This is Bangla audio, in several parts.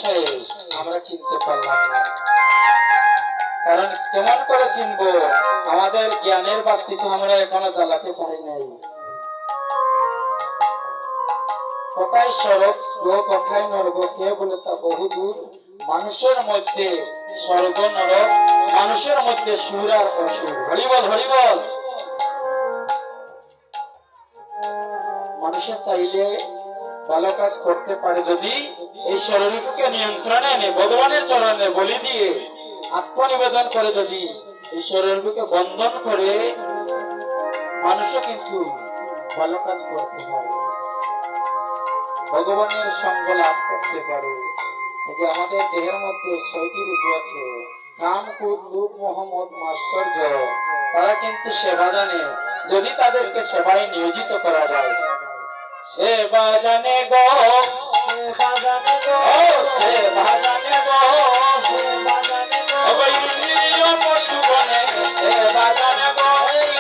বিষয়ে আমরা চিনতে পারলাম না। কারণ কেমন করে চিনবো? আমাদের জ্ঞানের বাতি তো আমরা এখনো জ্বালাতে পারি নাই। কথায় স্বর্গ গো, কথায় নরক, কে বলে তা বহুদূর। মানুষের মধ্যে স্বর্গ নরক, মানুষের মধ্যে সুর আর অসুর। হরিবল হরিবল। মানুষের চাইলে ভালো কাজ করতে পারে যদি এই শরীরকে নিয়ন্ত্রণে এনে ভগবানের চরণে বলি দিয়ে আত্মনিবেদন করে, যদি এই শরীরকে বন্ধন করে, মানুষও কিন্তু ভালো কাজ করতে পারে, ভগবানের সঙ্গ লাভ করতে পারে। এই যে আমাদের দেহের মধ্যে ৬টি ঋতু আছে, কাম, ক্রোধ, লোভ, মোহ, মদ, মাৎসর্য, তারা কিন্তু সেবা জানে যদি তাদেরকে সেবায় নিয়োজিত করা যায়। সেবা জানে গো, সেবা জানে গো, সেবা জানে গো, সেবা জানে গো, ইন্দ্রিয় পশু বনে সেবা জানে গো,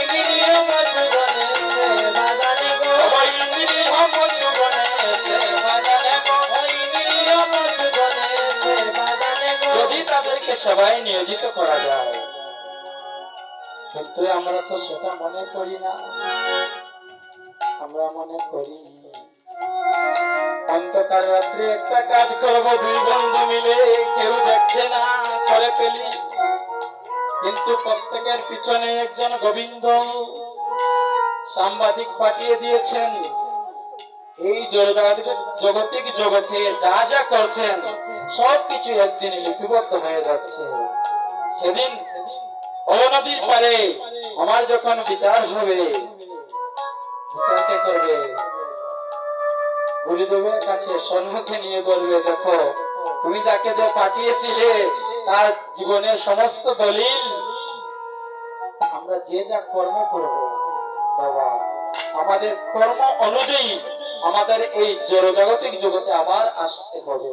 ইন্দ্রিয় পশু বনে সেবা জানে গো, ইন্দ্রিয় পশু বনে সেবা জানে গো, ইন্দ্রিয় পশু বনে সেবা জানে গো, যদি তাদেরকে সেবায় নিয়োজিত করা যায়। কিন্তু আমরা তো সেটা মনে করি না। আমরা মনে করি অন্ধকার রাত্রে একটা কাজ করবো, দুই বন্ধু মিলে, কেউ দেখছে না, করে ফেলি। কিন্তু প্রত্যেকের পিছনে একজন গোবিন্দ সাংবাদিক পাঠিয়ে দিয়েছেন। এই জগতিক জগতে যা যা করছেন সবকিছু একদিন লিপিবদ্ধ হয়ে যাচ্ছে। সেদিন নদীর পারে আমার যখন বিচার হবে, বিচারকে করবে গুরুদেবের কাছে সম্মুখে নিয়ে বলবে, দেখো তুমি যাকে যে পাঠিয়েছিলে তার জীবনের সমস্ত দলিল, আমরা যে যা কর্ম করব বাবা, আমাদের কর্ম অনুযায়ী আমাদের এই জড়জাগতিক জগতে আবার আসতে হবে।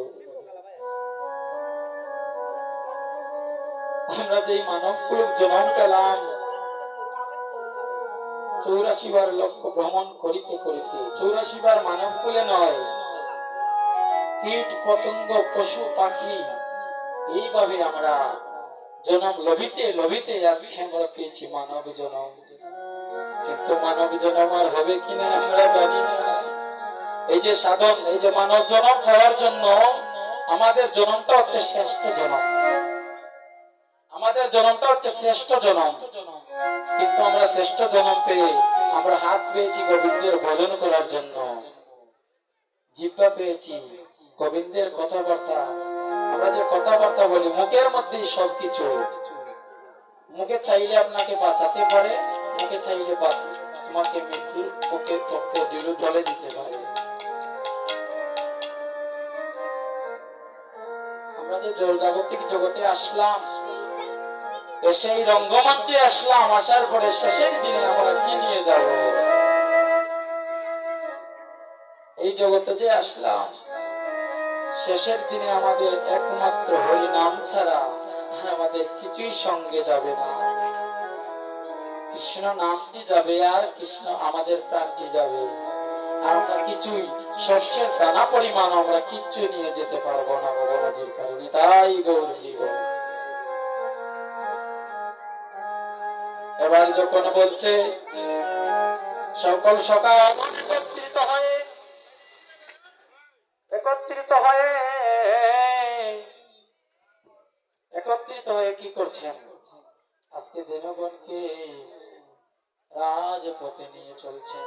আমরা যে মানব কুল জন্ম পেলাম 84 বার লক্ষ্য ভ্রমণ করিতে করিতে, 84 বার মানব কুলে নয়, কীট পতঙ্গ পশু পাখি এইভাবে আমরা জন্ম লভিতে লভিতে আজকে আমরা পেয়েছি মানব জন্ম। কিন্তু মানব জন্ম আর হবে কিনা আমরা জানি না। এই যে সাধন, এই যে মানব জন্ম পাওয়ার জন্য আমাদের জন্মটা হচ্ছে শ্রেষ্ঠ জন্ম, আমাদের জন্মটা হচ্ছে শ্রেষ্ঠ জন্ম। কিন্তু আমরা শ্রেষ্ঠ জন্ম পেয়ে আমরা হাত পেয়েছি গোবিন্দের ভজন করার জন্য, জিহ্বা পেয়েছি গোবিন্দের কথাবার্তা। আমরা যে কথাবার্তা বলি মুখের মধ্যেই সবকিছু। মুখে চাইলে আপনাকে বাঁচাতে পারে, মুখে চাইলে তোমাকে মৃত্যুর পক্ষে ঢলে দিতে পারে। আমরা যে জড়জাগতিক জগতে আসলাম, সেই রঙ্গমঞ্চে আসলাম, আসার পরে শেষের দিনে আমরা কি নিয়ে যাব? এই জগতে যে আসলাম, শেষের দিনে আমাদের একমাত্র হরি নাম ছাড়া আর আমাদের কিছুই সঙ্গে যাবে না। কৃষ্ণ নামটি যাবে আর কৃষ্ণ আমাদের প্রাণটি যাবে। আর আমরা কিছুই শস্যের দানা পরিমাণ আমরা কিচ্ছু নিয়ে যেতে পারবো না ভগবানের কারণে। তাই গৌর হরি বল। এবার যখন বলছে সকল সকাল একত্রিত হয়ে কি করছেন? আজকে দেবগণকে রাজপথে নিয়ে চলছেন।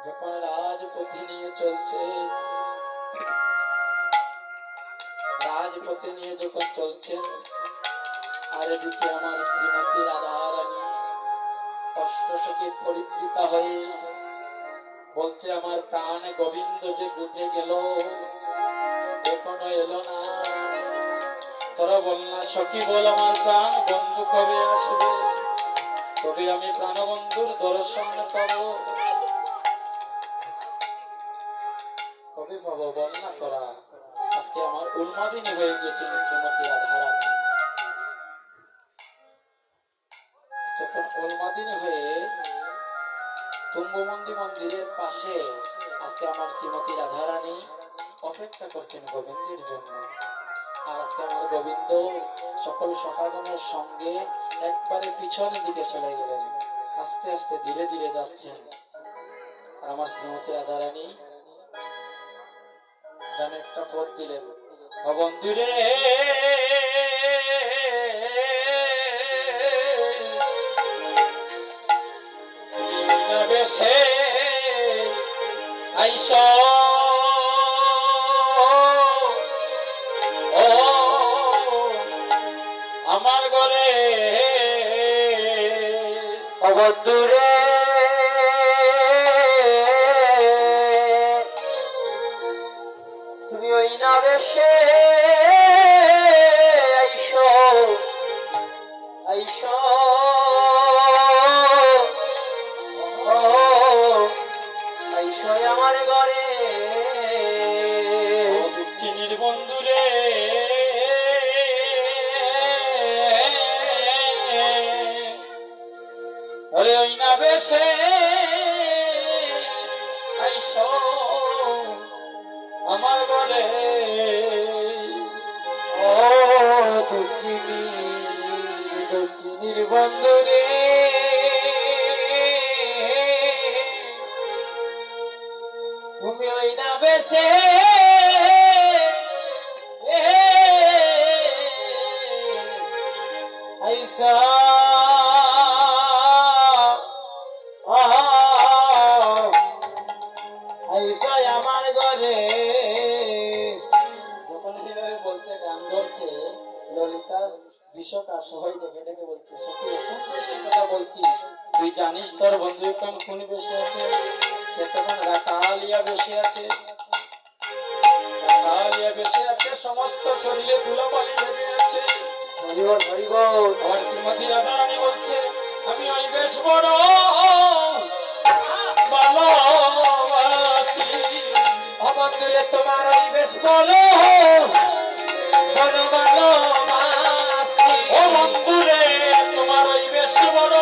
যখন রাজপথে নিয়ে চলছে, রাজপথে নিয়ে যখন চলছেন, আর এদিকে আমার শ্রীমতী রাধারানী অষ্টশকে পরিবৃতা হয়ে বলছে, আমার প্রাণ গোবিন্দ যে উঠে গেল, এখনো এলো না। তোরা বল না সখী, বল আমার প্রাণ বন্ধু কবে আসবে, তবে আমি প্রাণবন্ধুর দর্শন পাবো, কবে পাবো বল না তোরা। আজকে আমার উন্মাদিনী হয়ে গেছে শ্রীমতী রাধারানী। যখন উন্মাদিনী হয়ে তুঙ্গমন্দি মন্দিরের পাশে আজকে আমার শ্রীমতী রাধারানী অপেক্ষা করছেন গোবিন্দের জন্য। আর আজকে আমার গোবিন্দ সকল সখাগণের সঙ্গে একবারে পিছনের দিকে চলে গেলেন, আস্তে আস্তে ধীরে ধীরে যাচ্ছেন। আর আমার শ্রীমতী রাধারানী গানে একটা পদ দিলেন, ও বন্ধুরে বেশে আইস ও আমার ঘরে, ও বন্ধুরে তুমি ওই না বেশে আইস আইস আমার ঘরে, দুঃখিনীর বন্ধুরে ওরে ওই না বেশে আইস আমার ঘরে, ও দুঃখিনী দুঃখিনীর বন্ধুরে তুমি ওই না বেশে আইসা আইসা আমার ঘরে। যখন এইভাবে বলছে, গান ধরছে, ললিতা বিশ্বকা সবাই ডেকে ডেকে বলছে, সত্যি কোন বেশি কথা বলছিস? তুই জানিস তোর বন্ধু এখন কোন বেশি আছে? সে তখন রাতালিয়া বেশি আছে, রাতালিয়া বেশি আছে, সমস্ত শরীরে ধুলোবালি লেগে আছে। হরিবল হরিবল। আমার শ্রীমতী রাধারানী বলছে, আমি ওই বেশ বড় ভালোবাসি। ও বন্ধুরে তোমার ওই বেশ বড় বড় ভালোবাসি। ও বন্ধুরে তোমার ওই বেশ বড়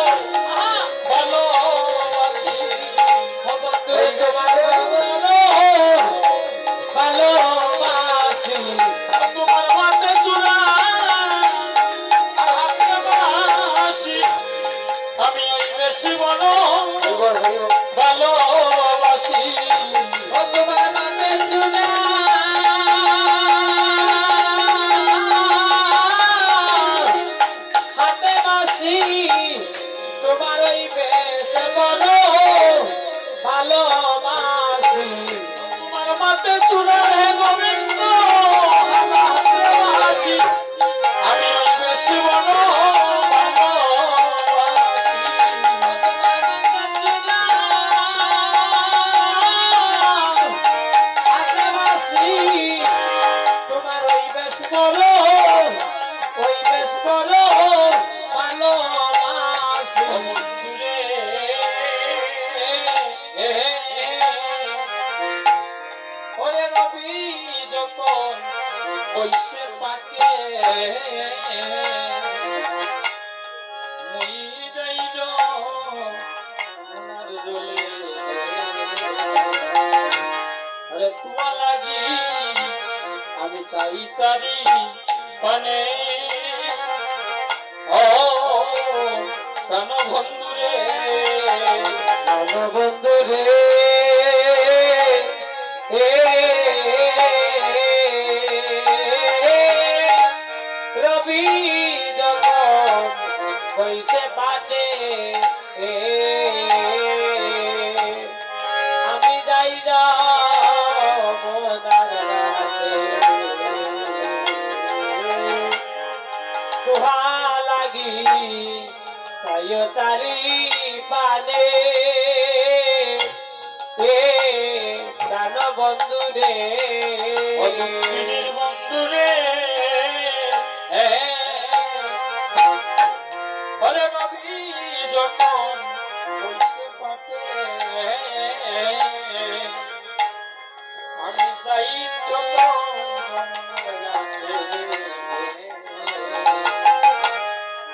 ভালোবাসি। ও বন্ধুরে তোমার ভালোবাসি। তোমার মাতে চূড়া আর হাতে বাঁশি, আমি ওই বেশি বড় ভালোবাসি। ও তোমার মাতে চূড়া হাতে বাঁশি, তোমার ওই বেশ বড় ভালোবাসি। তোমার মাতে চূড়া হে গোবিন্দ আমার হাতে বাঁশি, আমি ওই বেশি বড় ভালোবাসি। হাতে বাঁশি, তোমার ওই বেশ বড়, ওই বেশ বড় ভালোবাসি। ওরে রবি যখন বৈশে পাকে মুই যাই ওনার জলে, আরে তুয়া লাগি আমি চাই চারি পানে, ও প্রাণ বন্ধুরে প্রাণ বন্ধুরে রবি যখন বৈশে পাটে আমি যাই তুহা লাগি চাই চারি পানে, প্রাণ বন্ধুরে বন্ধুরে বলে রবি যখন বৈশে পাটে আমি যাই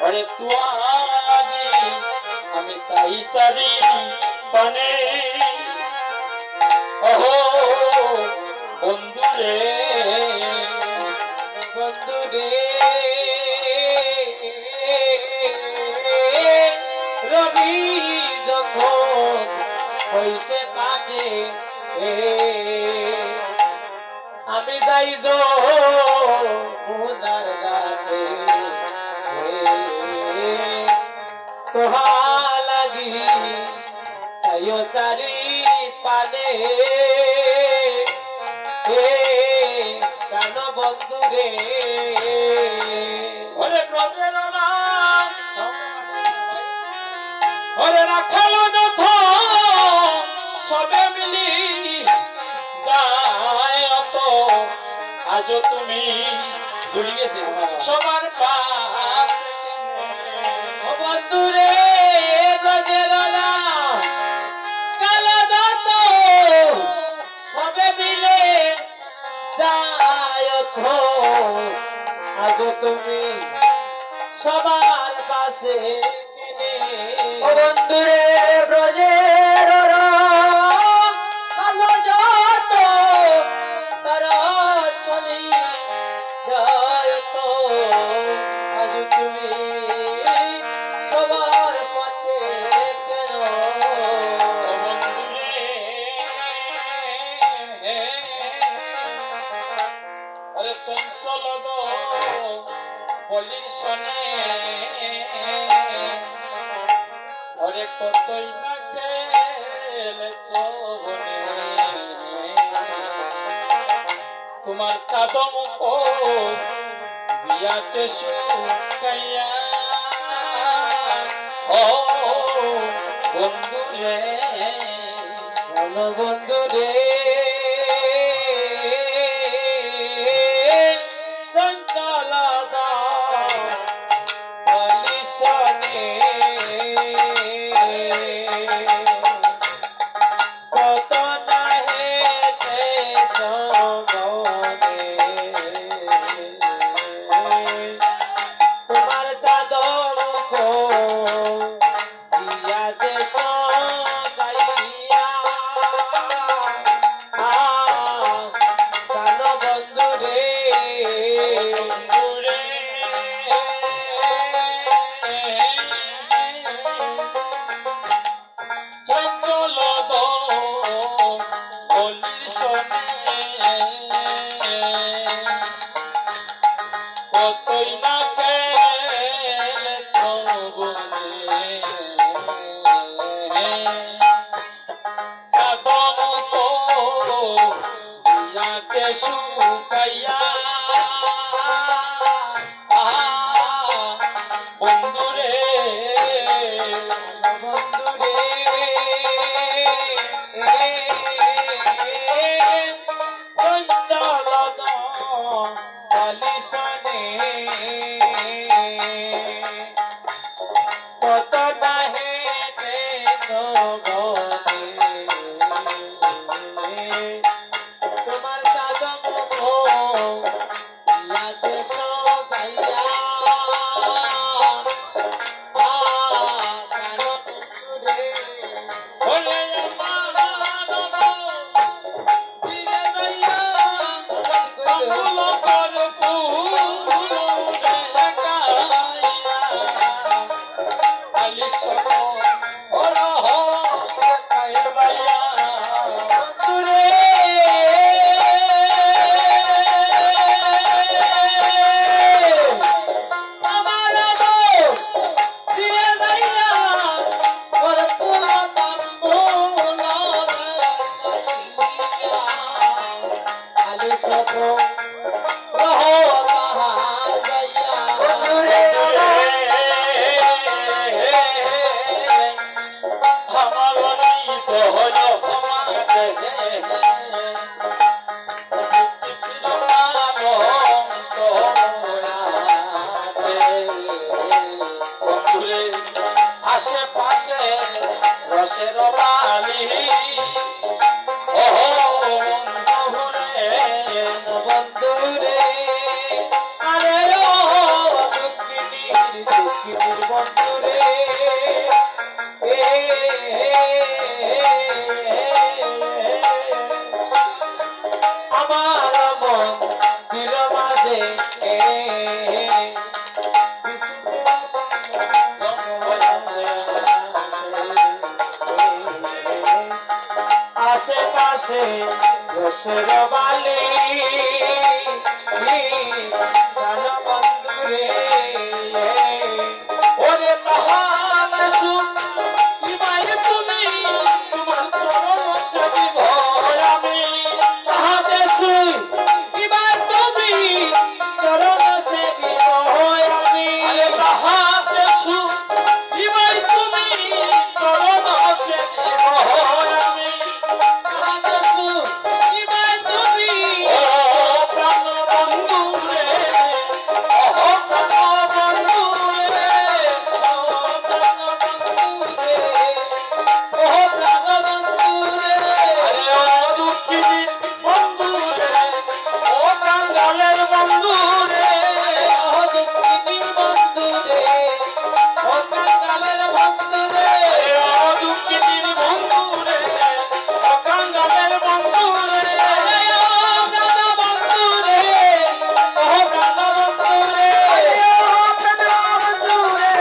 अरे तू आजी আমি চাই চারি পানে ওহো বন্ধু রে বন্ধু রে রবি যখন হইছে কাটে আমি যাই যমুনার ঘাটে তোহা লাগি চাইও চারি পানে প্রাণ বন্ধু রে ওরে ব্রজের নাম ওরে রাখালো যখন সবে মিলি যায় অত আজও তুমি ভুলে গেছে সবার পাপ ও বন্ধু রে ব্রজের নাম কালো যত সবে মিলে যায় তো আজ তুমি সবার পাশে ও বন্ধু রে ব্রজের রং কালো যত তারা চলি যায় তো আজ তুমি সবার পাশে কেন চঞ্চল বলির শনে ওরে কতই না খেলেছ বনে তোমার চাঁদ মুখ বিয়াতে শুকাইয়া ও বন্ধু রে বন্ধু রে চঞ্চল বলিশনে কত না হেতে জগনে তোমার চাদর দিয়া যে সদাইয়া কানো বন্ধু রে চঞ্চল বলির শনে কতই না খেলেছ বনে শুকাইয়া বন্ধু রে বন্ধু রে চঞ্চল বলিশনে কত না হেতে জগনে তোমার চাঁদ মুখ লাজে সদাইয়া কানো বন্ধু রে ওরে আমার ফিরে যাইয়া কমল কর ফুল রে গাইয়া আলি সব ওরা হো কাইবাইয়া বন্ধু রে আমার ফিরে যাইয়া ঘর পুরা তাম্বুল আলি সব রহ তাহা যাইয়া বন্ধু রে আমার অনিত হলো আমাদের আশেপাশে রসের বালি ও বন্ধু রে বন্ধু রে আরে ও দুঃখিনীর বন্ধু রে মন্দির মাঝে আশেপাশে রসের বালি জান বন্ধুরে ওরে তাহার সুখ ইবাই তুমি তোমার চরণ সেবিব আমি তাহাতে সুখ এবার তুমি চরণ সেবিব আমি আরে তাহার সুখ ইবাই তুমি চরণ সেবিব আমি তাহাতে সুখ এবার তুমি ও প্রাণ বন্ধু রে ও প্রাণ বন্ধু রে আরে ও দুঃখিনী বন্ধু রে ও কাঙ্গালের বন্ধু রে আরে ও দুঃখিনীর বন্ধু রে ও কাঙ্গালের বন্ধু রে আরে ও প্রাণ বন্ধু রে ও আরে ও প্রাণ বন্ধু রে ও প্রাণ বন্ধু রে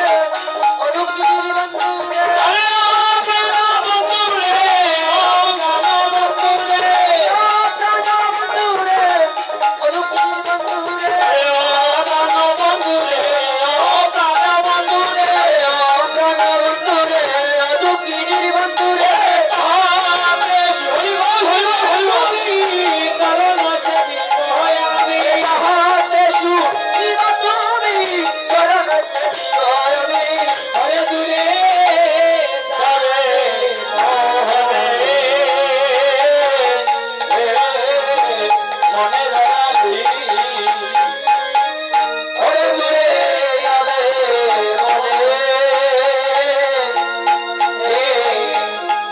তাহাতে হরিব হরিব হরিব যারে মোহনে মনে রাখি ওরে দূরে যারে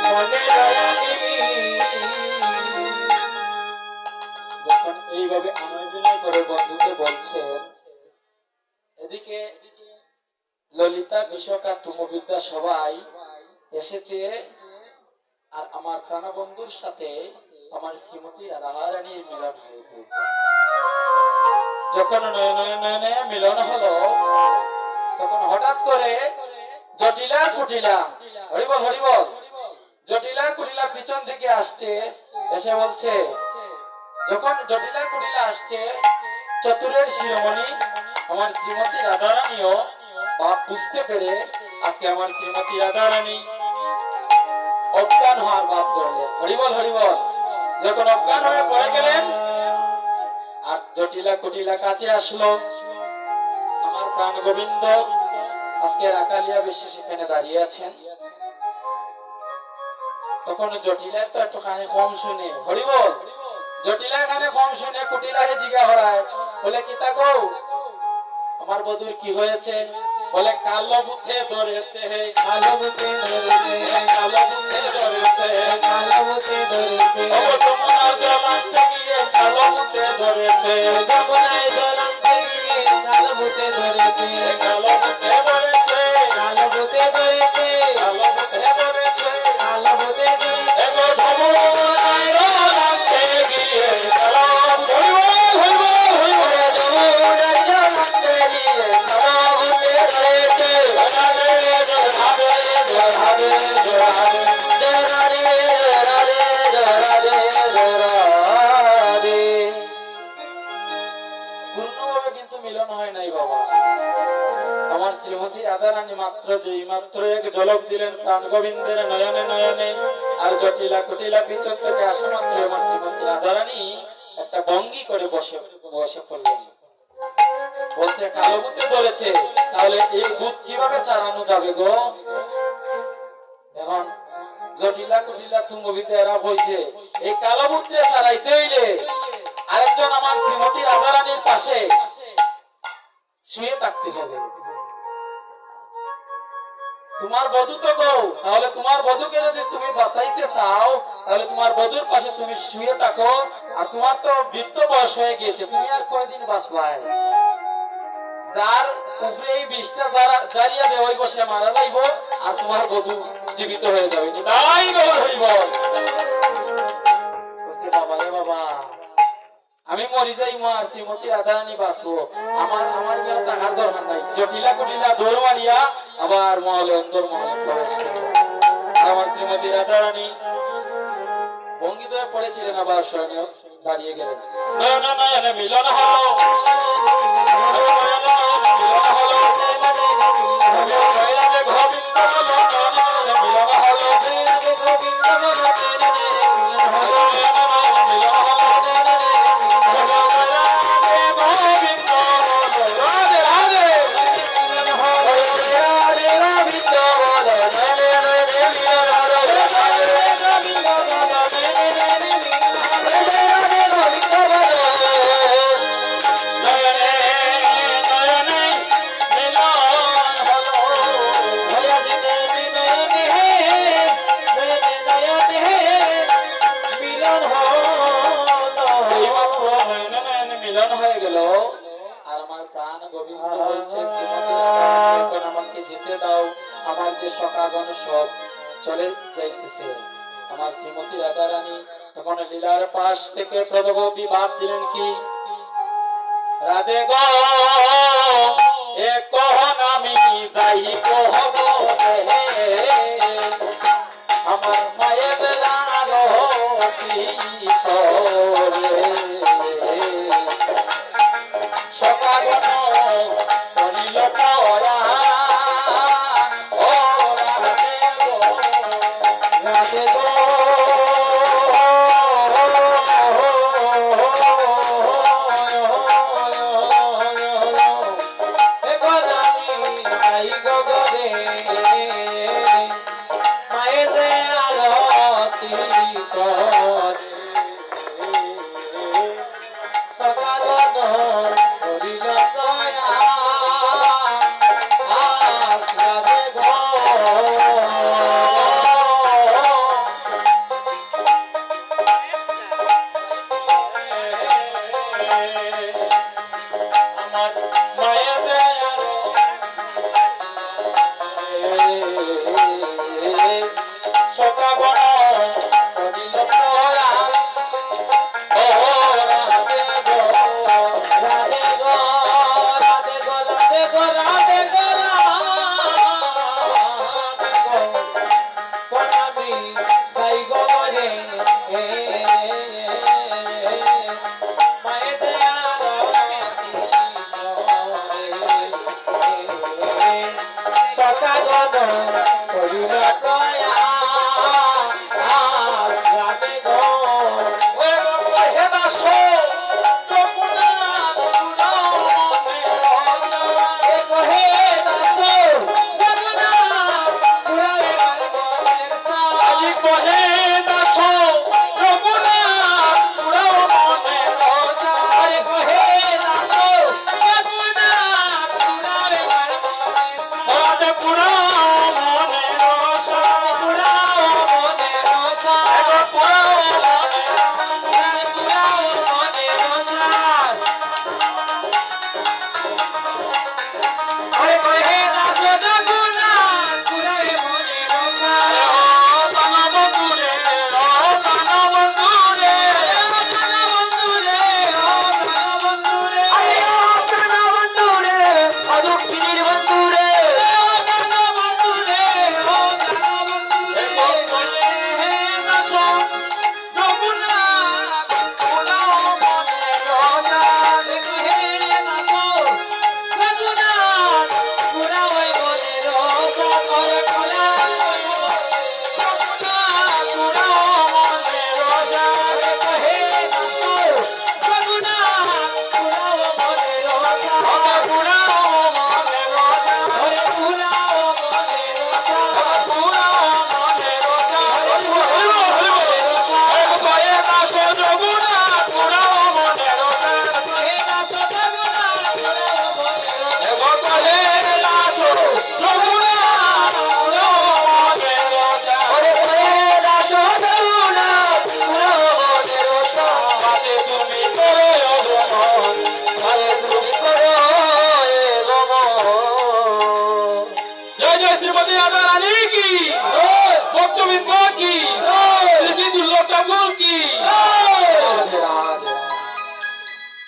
মনে যখন এইভাবে আনয়বিনয় করে বন্ধুকে বলছেন, এদিকে ললিতা বিশাখা তুমবিদ্যা সবাই এসেছে আর আমার প্রাণবন্ধুর সাথে আমার শ্রীমতী রাধারানীর মিলন হয়ে গেছে। যখন নয়নে মিলন হলো তখন হঠাৎ করে জটিলা কুটিলা হরিবল হরিবল জটিলা কুটিলা পিছন থেকে আসছে, এসে বলছে, যখন জটিলা কুটিলা আসছে চতুরের শিরোমণি আমার শ্রীমতী রাধারানীও বাপ বুঝতে পেরে আজকে আমার শ্রীমতী রাধারানী অজ্ঞান হওয়ার বাপ ধরলেন। হরিবল হরিবল যখন অজ্ঞান হয়ে পড়ে গেলেন আর জটিলা কুটিলা কাছে আসলো, আমার প্রাণ গোবিন্দ আজকে আকালিয়া বেশি সেখানে দাঁড়িয়ে আছেন। তখন জটিলা তো একটুখানি কম শুনে, হরিবল জটিলা এখানে কম শুনে কুটিলাকে জিজ্ঞা হরায়, বলে কি তা গো আমার বধুর কি হয়েছে? বলে কালো বুদ্ধে ধরেছে, কালো বুদ্ধে ধরেছে ও যমুনার জল আনতে গিয়ে কালো বুদ্ধে ধরেছে, কালো বুদ্ধে ধরেছে, কালো বুদ্ধে ধরেছে এগো যমুনার জল আনতে গিয়ে কালো পূর্ণভাবে কিন্তু মিলন হয় নাই বাবা। আমার শ্রীমতী রাধারানী মাত্র যেই মাত্র এক ঝলক দিলেন প্রাণ গোবিন্দের নয়নে নয়নে, আর জটিলা কুটিলা পিছন থেকে আসা মাত্র আমার শ্রীমতী রাধারানী একটা ভঙ্গি করে বসে বসে পড়লেন। বলছে কালো ভূতে ধরেছে, তাহলে এই ভূত কিভাবে চালানো যাবে গো? এখন জটিলা কুটিলা তুঙ্গবিতে এরা হয়েছে, এই কালো ভূতরে ছাড়াইতে হইলে আরেকজন আমার শ্রীমতী রাধারানীর পাশে শুয়ে থাকতে হবে। তোমার বধূ তো গো, তাহলে তোমার বধূকে যদি তুমি বাঁচাইতে চাও তাহলে তোমার বধূর পাশে তুমি শুয়ে থাকো। আর তোমার তো বৃদ্ধ বয়স হয়ে গিয়েছে, তুমি আর কয়দিন বাঁচবাই? যার উপরে এই বিষটা যারা জারিয়া দেয় ওই বসে মারা যাইব আর তোমার বধূ জীবিত হয়ে যাবে। তাই গৌর হইব বাবা রে বাবা, আমি মরি যাই মা শ্রীমতী রাধারানী বাঁচবো। আমার আমার গেলে টাকার দরকার নাই, জটিলা কুটিলা দৌড় মারিয়া আবার মহলে অন্তর মহলে প্রবেশ করবো। আমার শ্রীমতী রাধারানী ভঙ্গিত হয়ে পড়েছিলেন, আবার স্বয়ং দাঁড়িয়ে গেলেন। নয়ন নয়ন মিলন হলো, মিলন হয়ে গেল। আর আমার প্রাণ গোবিন্দ বলছে, শ্রীমতী রাধারানী এখন আমাকে যেতে দাও, আমার যে সখাগণ সব চলে যাইতেছে। আমার শ্রীমতী রাধারানী তখন লীলার পাশ থেকে প্রদগবি ভাবছিলেন কি, রাধে গো এ কহন আমি যাই কহব রে, আমার মায়ের বেলা রতি করে সকাগণ করিল পরা, ও রাধে গো রাধে গো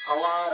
আমার